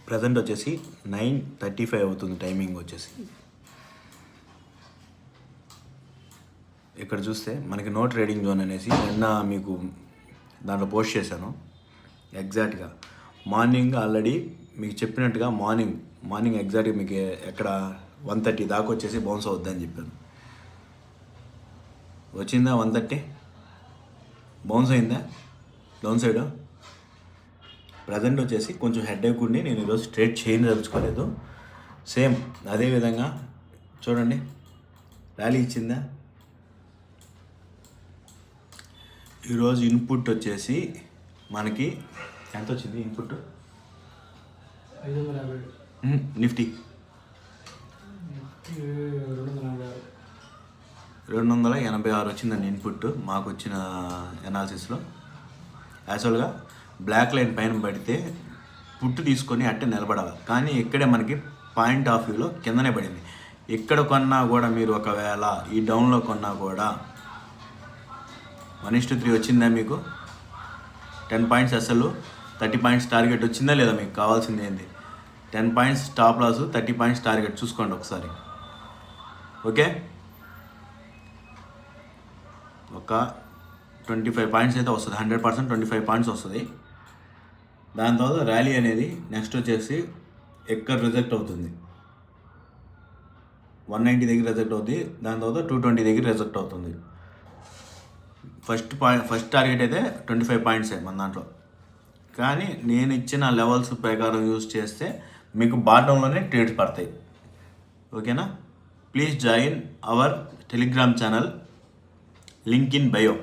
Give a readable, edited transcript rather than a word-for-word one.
Present వచ్చేసి 9:35 అవుతుంది timing వచ్చేసి. ఇక్కడ చూస్తే మనకి నో ట్రేడింగ్ జోన్ అనేసి నిన్న మీకు దాంట్లో పోస్ట్ చేశాను. ఎగ్జాక్ట్గా మార్నింగ్ ఆల్రెడీ మీకు చెప్పినట్టుగా మార్నింగ్ ఎగ్జాక్ట్గా మీకు ఎక్కడ 1:30 దాకా వచ్చేసి బౌన్స్ అవుద్దని చెప్పాను. వచ్చిందా 1:30? బౌన్స్ అయిందా డౌన్ సైడ్? ప్రజెంట్ వచ్చేసి కొంచెం హెడేక్ ఉండి నేను ఈరోజు స్ట్రేట్ చేయదలుచుకోలేదు. సేమ్ అదేవిధంగా చూడండి, ర్యాలీ ఇచ్చిందా. ఈరోజు ఇన్పుట్ వచ్చేసి మనకి ఎంత వచ్చింది? ఇన్పుట్ 550 నిఫ్టీ 286 వచ్చిందండి ఇన్పుట్ మాకు వచ్చిన ఎనాలిసిస్లో. యాక్చువల్గా బ్లాక్ లైన్ పైన పడితే పుట్టు తీసుకొని అట్టే నిలబడాలి, కానీ ఇక్కడే మనకి పాయింట్ ఆఫ్ వ్యూలో కిందనే పడింది. ఇక్కడ కొన్నా కూడా మీరు ఒకవేళ ఈ డౌన్లో కొన్నా కూడా 1:3 వచ్చిందా మీకు? 10 పాయింట్స్ అసలు 30 పాయింట్స్ టార్గెట్ వచ్చిందా లేదా? మీకు కావాల్సింది ఏంది? 10 points stop loss, 30 points target చూసుకోండి ఒకసారి. ఓకే, ఒక 25 పాయింట్స్ అయితే వస్తుంది, 100% 25 పాయింట్స్ వస్తుంది. దాని తర్వాత ర్యాలీ అనేది నెక్స్ట్ వచ్చేసి ఎక్కడ రిజెక్ట్ అవుతుంది, 190 దగ్గర రిజెక్ట్ అవుతుంది. దాని తర్వాత 220 దగ్గర రిజెక్ట్ అవుతుంది. ఫస్ట్ టార్గెట్ అయితే 25 పాయింట్సే మన దాంట్లో, కానీ నేను ఇచ్చిన లెవెల్స్ ప్రకారం యూజ్ చేస్తే మీకు బాటంలోనే ట్రేడ్స్ పడతాయి. ఓకేనా? Please join hour Telegram channel, link in bio.